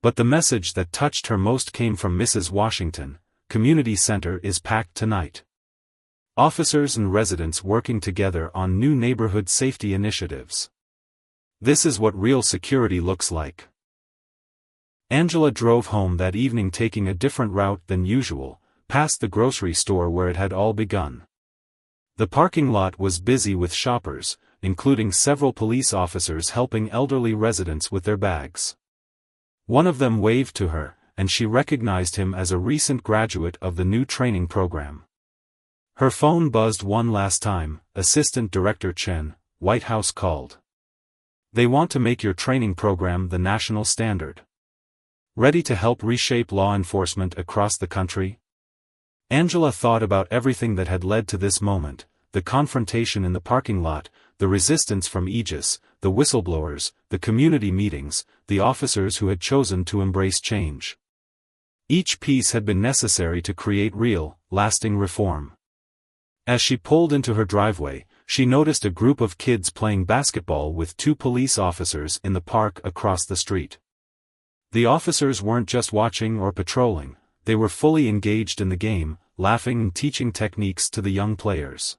But the message that touched her most came from Mrs. Washington: "Community Center is packed tonight. Officers and residents working together on new neighborhood safety initiatives. This is what real security looks like. Angela drove home that evening taking a different route than usual, past the grocery store where it had all begun. The parking lot was busy with shoppers, including several police officers helping elderly residents with their bags. One of them waved to her, and she recognized him as a recent graduate of the new training program. Her phone buzzed one last time. Assistant Director Chen, White House called. They want to make your training program the national standard. Ready to help reshape law enforcement across the country? Angela thought about everything that had led to this moment: the confrontation in the parking lot, the resistance from Aegis, the whistleblowers, the community meetings, the officers who had chosen to embrace change. Each piece had been necessary to create real, lasting reform. As she pulled into her driveway, she noticed a group of kids playing basketball with two police officers in the park across the street. The officers weren't just watching or patrolling, they were fully engaged in the game, laughing and teaching techniques to the young players.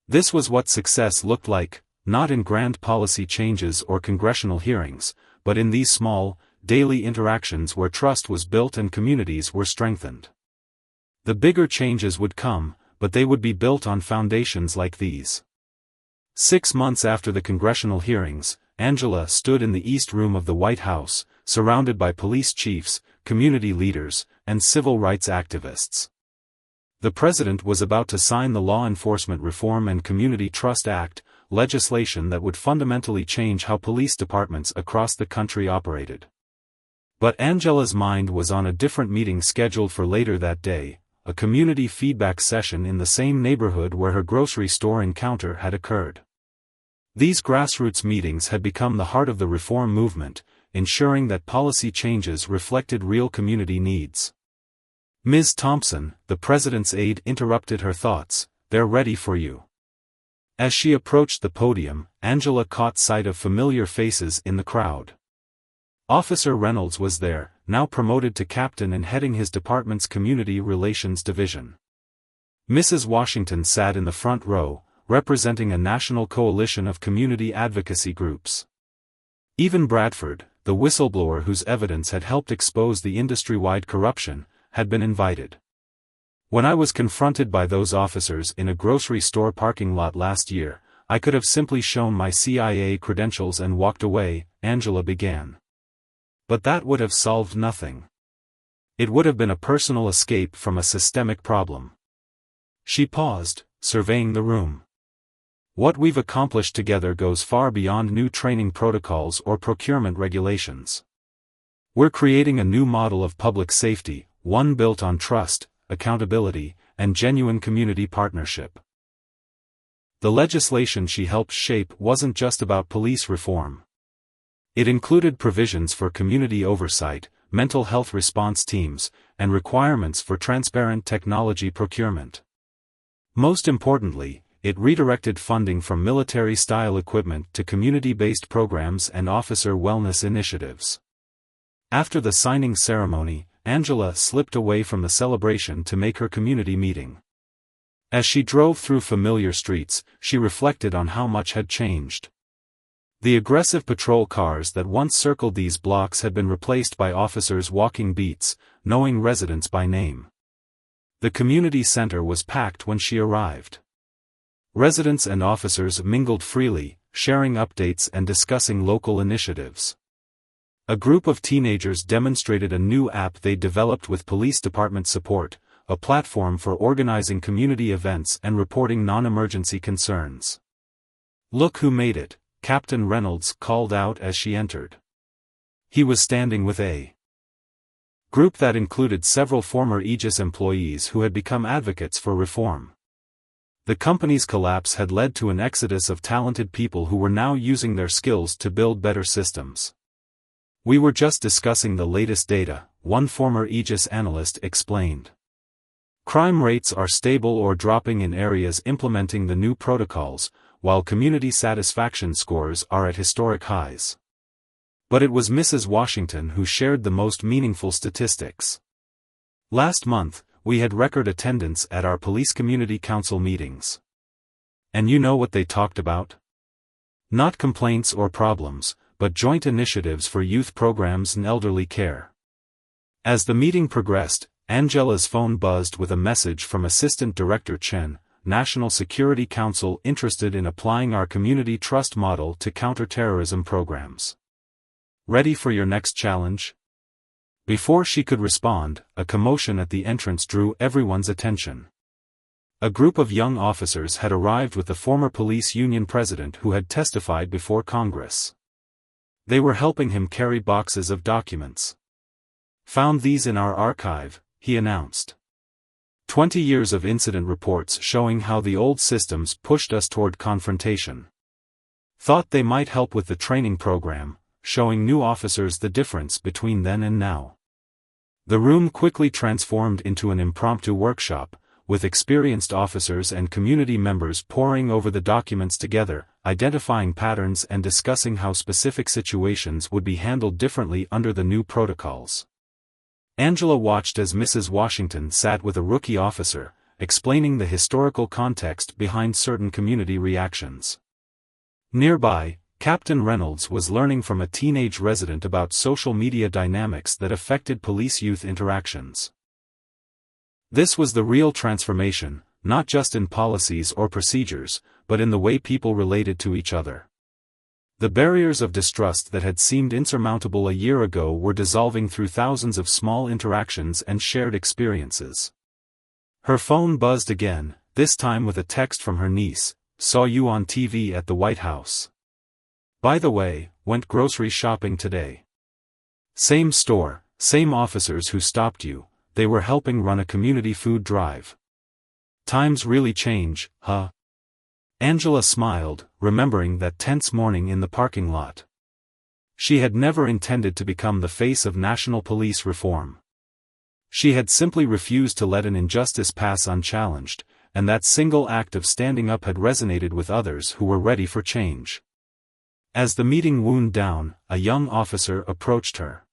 This was what success looked like, not in grand policy changes or congressional hearings, but in these small, daily interactions where trust was built and communities were strengthened. The bigger changes would come, but they would be built on foundations like these. 6 months after the congressional hearings, Angela stood in the East Room of the White House, surrounded by police chiefs, community leaders, and civil rights activists. The president was about to sign the Law Enforcement Reform and Community Trust Act, legislation that would fundamentally change how police departments across the country operated. But Angela's mind was on a different meeting scheduled for later that day, a community feedback session in the same neighborhood where her grocery store encounter had occurred. These grassroots meetings had become the heart of the reform movement, ensuring that policy changes reflected real community needs. Ms. Thompson, the president's aide, interrupted her thoughts. "They're ready for you." As she approached the podium, Angela caught sight of familiar faces in the crowd. Officer Reynolds was there, now promoted to captain and heading his department's Community Relations Division. Mrs. Washington sat in the front row, representing a national coalition of community advocacy groups. Even Bradford, the whistleblower whose evidence had helped expose the industry-wide corruption, had been invited. When I was confronted by those officers in a grocery store parking lot last year, I could have simply shown my CIA credentials and walked away, Angela began. But that would have solved nothing. It would have been a personal escape from a systemic problem. She paused, surveying the room. What we've accomplished together goes far beyond new training protocols or procurement regulations. We're creating a new model of public safety, one built on trust, accountability, and genuine community partnership. The legislation she helped shape wasn't just about police reform. It included provisions for community oversight, mental health response teams, and requirements for transparent technology procurement. Most importantly, it redirected funding from military-style equipment to community-based programs and officer wellness initiatives. After the signing ceremony, Angela slipped away from the celebration to make her community meeting. As she drove through familiar streets, she reflected on how much had changed. The aggressive patrol cars that once circled these blocks had been replaced by officers walking beats, knowing residents by name. The community center was packed when she arrived. Residents and officers mingled freely, sharing updates and discussing local initiatives. A group of teenagers demonstrated a new app they developed with police department support, a platform for organizing community events and reporting non-emergency concerns. "Look who made it," Captain Reynolds called out as she entered. He was standing with a group that included several former Aegis employees who had become advocates for reform. The company's collapse had led to an exodus of talented people who were now using their skills to build better systems. "We were just discussing the latest data," one former Aegis analyst explained. "Crime rates are stable or dropping in areas implementing the new protocols, while community satisfaction scores are at historic highs." But it was Mrs. Washington who shared the most meaningful statistics. "Last month, we had record attendance at our police community council meetings. And you know what they talked about? Not complaints or problems, but joint initiatives for youth programs and elderly care. As the meeting progressed, Angela's phone buzzed with a message from Assistant Director Chen, National Security Council interested in applying our community trust model to counterterrorism programs. Ready for your next challenge? Before she could respond, a commotion at the entrance drew everyone's attention. A group of young officers had arrived with the former police union president who had testified before Congress. They were helping him carry boxes of documents. Found these in our archive, he announced. 20 years of incident reports showing how the old systems pushed us toward confrontation. Thought they might help with the training program, showing new officers the difference between then and now. The room quickly transformed into an impromptu workshop, with experienced officers and community members poring over the documents together, identifying patterns and discussing how specific situations would be handled differently under the new protocols. Angela watched as Mrs. Washington sat with a rookie officer, explaining the historical context behind certain community reactions. Nearby, Captain Reynolds was learning from a teenage resident about social media dynamics that affected police-youth interactions. This was the real transformation, not just in policies or procedures, but in the way people related to each other. The barriers of distrust that had seemed insurmountable a year ago were dissolving through thousands of small interactions and shared experiences. Her phone buzzed again, this time with a text from her niece, "Saw you on TV at the White House. By the way, went grocery shopping today." Same store, same officers who stopped you, they were helping run a community food drive. Times really change, huh? Angela smiled, remembering that tense morning in the parking lot. She had never intended to become the face of national police reform. She had simply refused to let an injustice pass unchallenged, and that single act of standing up had resonated with others who were ready for change. As the meeting wound down, a young officer approached her.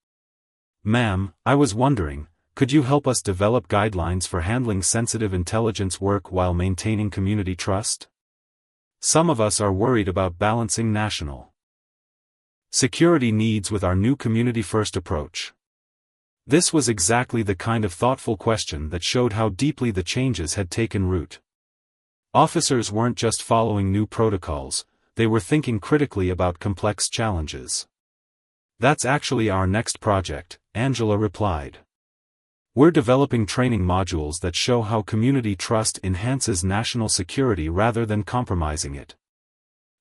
"Ma'am, I was wondering, could you help us develop guidelines for handling sensitive intelligence work while maintaining community trust? Some of us are worried about balancing national security needs with our new community-first approach." This was exactly the kind of thoughtful question that showed how deeply the changes had taken root. Officers weren't just following new protocols, they were thinking critically about complex challenges. "That's actually our next project," Angela replied. "We're developing training modules that show how community trust enhances national security rather than compromising it.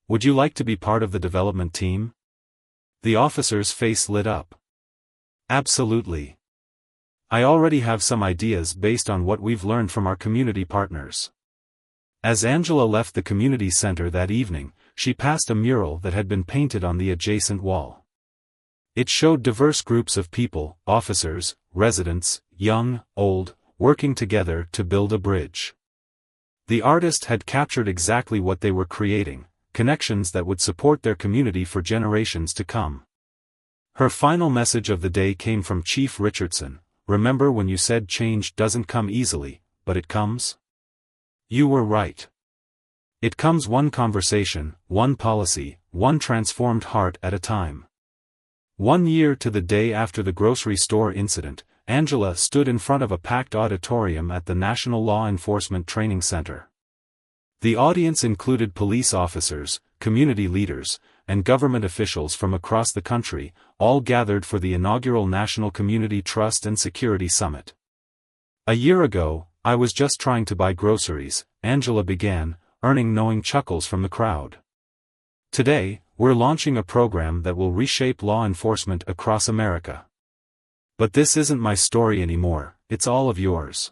Would you like to be part of the development team?" The officer's face lit up. "Absolutely. I already have some ideas based on what we've learned from our community partners." As Angela left the community center that evening, she passed a mural that had been painted on the adjacent wall. It showed diverse groups of people, officers, residents, young, old, working together to build a bridge. The artist had captured exactly what they were creating, connections that would support their community for generations to come. Her final message of the day came from Chief Richardson. "Remember when you said change doesn't come easily, but it comes? You were right. It comes one conversation, one policy, one transformed heart at a time." 1 year to the day after the grocery store incident, Angela stood in front of a packed auditorium at the National Law Enforcement Training Center. The audience included police officers, community leaders, and government officials from across the country, all gathered for the inaugural National Community Trust and Security Summit. "A year ago, I was just trying to buy groceries," Angela began, earning knowing chuckles from the crowd. "Today, we're launching a program that will reshape law enforcement across America. But this isn't my story anymore, it's all of yours."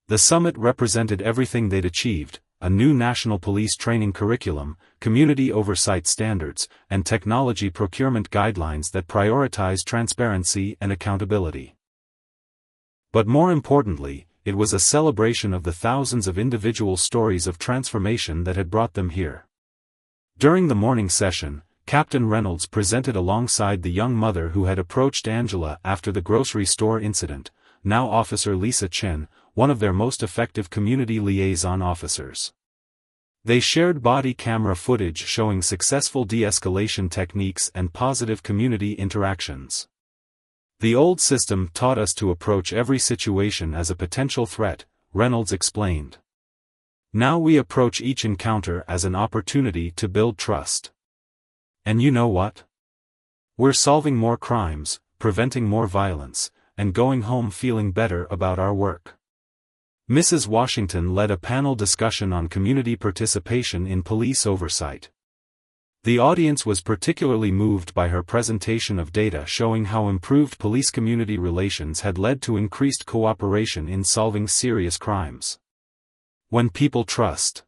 The summit represented everything they'd achieved: a new national police training curriculum, community oversight standards, and technology procurement guidelines that prioritize transparency and accountability. But more importantly, it was a celebration of the thousands of individual stories of transformation that had brought them here. During the morning session, Captain Reynolds presented alongside the young mother who had approached Angela after the grocery store incident, now Officer Lisa Chen, one of their most effective community liaison officers. They shared body camera footage showing successful de-escalation techniques and positive community interactions. "The old system taught us to approach every situation as a potential threat," Reynolds explained. "Now we approach each encounter as an opportunity to build trust. And you know what? We're solving more crimes, preventing more violence, and going home feeling better about our work." Mrs. Washington led a panel discussion on community participation in police oversight. The audience was particularly moved by her presentation of data showing how improved police-community relations had led to increased cooperation in solving serious crimes. "When people trust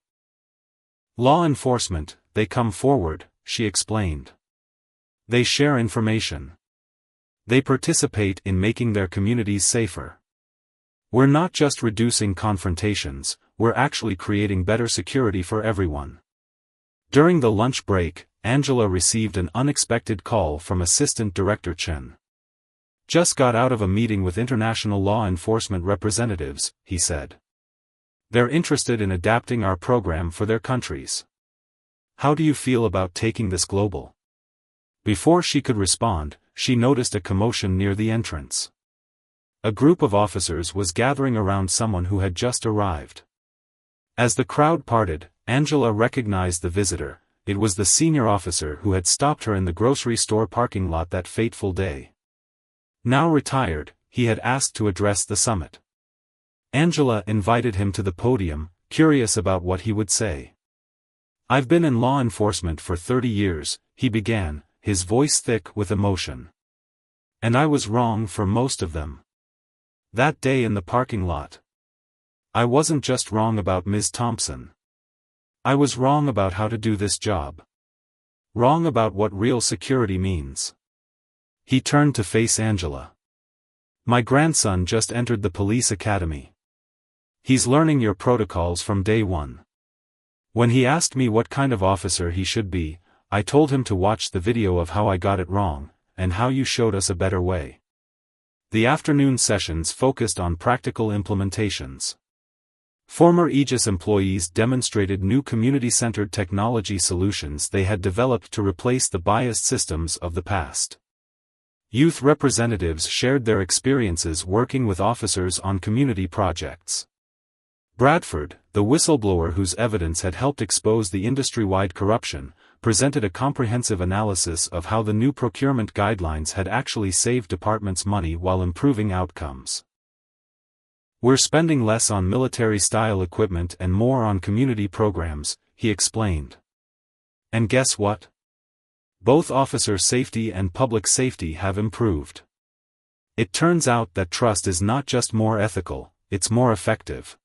law enforcement, they come forward," she explained. "They share information. They participate in making their communities safer. We're not just reducing confrontations, we're actually creating better security for everyone." During the lunch break, Angela received an unexpected call from Assistant Director Chen. "Just got out of a meeting with international law enforcement representatives," he said. "They're interested in adapting our program for their countries. How do you feel about taking this global?" Before she could respond, she noticed a commotion near the entrance. A group of officers was gathering around someone who had just arrived. As the crowd parted, Angela recognized the visitor. It was the senior officer who had stopped her in the grocery store parking lot that fateful day. Now retired, he had asked to address the summit. Angela invited him to the podium, curious about what he would say. "I've been in law enforcement for 30 years, he began, his voice thick with emotion. "And I was wrong for most of them. That day in the parking lot. I wasn't just wrong about Ms. Thompson. I was wrong about how to do this job. Wrong about what real security means." He turned to face Angela. "My grandson just entered the police academy. He's learning your protocols from day one. When he asked me what kind of officer he should be, I told him to watch the video of how I got it wrong, and how you showed us a better way." The afternoon sessions focused on practical implementations. Former Aegis employees demonstrated new community-centered technology solutions they had developed to replace the biased systems of the past. Youth representatives shared their experiences working with officers on community projects. Bradford, the whistleblower whose evidence had helped expose the industry-wide corruption, presented a comprehensive analysis of how the new procurement guidelines had actually saved departments money while improving outcomes. "We're spending less on military-style equipment and more on community programs," he explained. "And guess what? Both officer safety and public safety have improved. It turns out that trust is not just more ethical, it's more effective."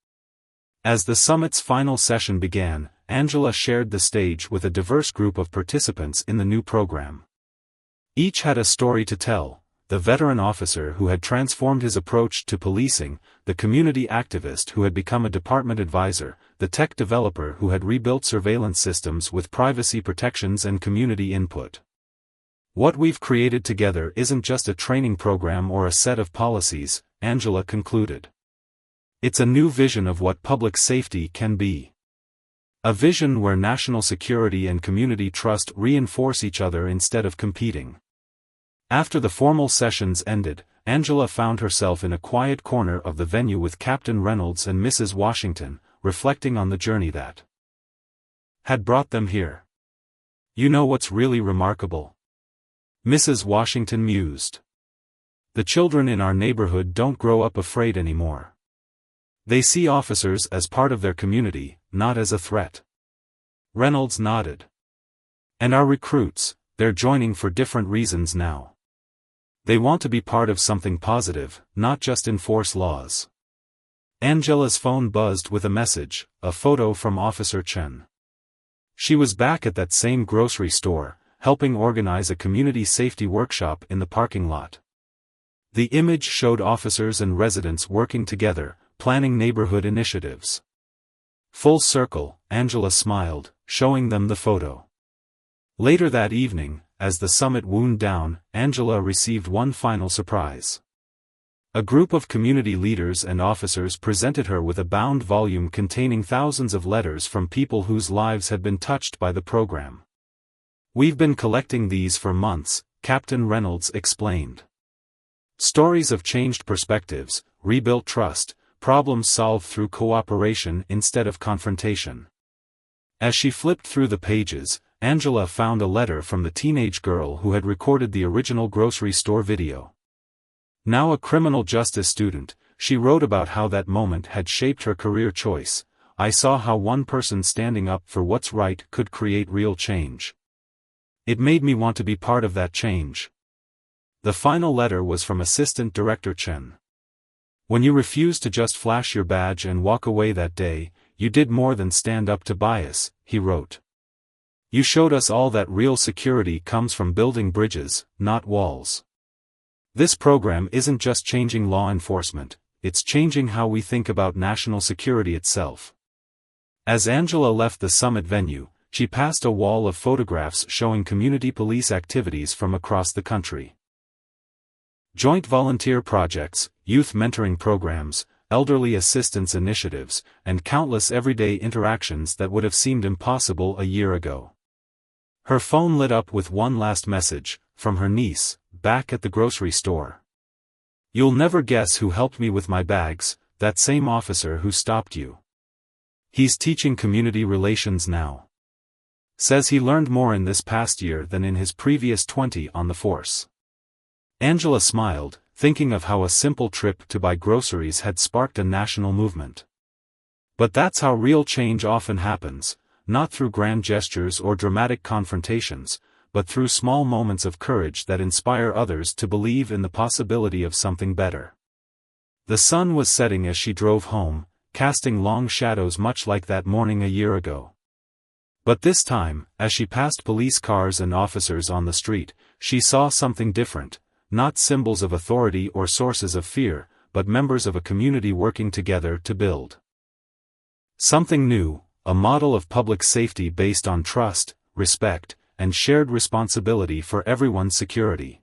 As the summit's final session began, Angela shared the stage with a diverse group of participants in the new program. Each had a story to tell: the veteran officer who had transformed his approach to policing, the community activist who had become a department advisor, the tech developer who had rebuilt surveillance systems with privacy protections and community input. "What we've created together isn't just a training program or a set of policies," Angela concluded. "It's a new vision of what public safety can be. A vision where national security and community trust reinforce each other instead of competing." After the formal sessions ended, Angela found herself in a quiet corner of the venue with Captain Reynolds and Mrs. Washington, reflecting on the journey that had brought them here. "You know what's really remarkable?" Mrs. Washington mused. "The children in our neighborhood don't grow up afraid anymore. They see officers as part of their community, not as a threat." Reynolds nodded. "And our recruits, they're joining for different reasons now. They want to be part of something positive, not just enforce laws." Angela's phone buzzed with a message, a photo from Officer Chen. She was back at that same grocery store, helping organize a community safety workshop in the parking lot. The image showed officers and residents working together, planning neighborhood initiatives. "Full circle," Angela smiled, showing them the photo. Later that evening, as the summit wound down, Angela received one final surprise. A group of community leaders and officers presented her with a bound volume containing thousands of letters from people whose lives had been touched by the program. "We've been collecting these for months," Captain Reynolds explained. "Stories of changed perspectives, rebuilt trust, problems solved through cooperation instead of confrontation." As she flipped through the pages, Angela found a letter from the teenage girl who had recorded the original grocery store video. Now a criminal justice student, she wrote about how that moment had shaped her career choice. "I saw how one person standing up for what's right could create real change. It made me want to be part of that change." The final letter was from Assistant Director Chen. "When you refused to just flash your badge and walk away that day, you did more than stand up to bias," he wrote. "You showed us all that real security comes from building bridges, not walls. This program isn't just changing law enforcement, it's changing how we think about national security itself." As Angela left the summit venue, she passed a wall of photographs showing community police activities from across the country. Joint volunteer projects, youth mentoring programs, elderly assistance initiatives, and countless everyday interactions that would have seemed impossible a year ago. Her phone lit up with one last message, from her niece, back at the grocery store. "You'll never guess who helped me with my bags, that same officer who stopped you. He's teaching community relations now. Says he learned more in this past year than in his previous 20 on the force." Angela smiled, thinking of how a simple trip to buy groceries had sparked a national movement. But that's how real change often happens, not through grand gestures or dramatic confrontations, but through small moments of courage that inspire others to believe in the possibility of something better. The sun was setting as she drove home, casting long shadows much like that morning a year ago. But this time, as she passed police cars and officers on the street, she saw something different, not symbols of authority or sources of fear, but members of a community working together to build something new, a model of public safety based on trust, respect, and shared responsibility for everyone's security.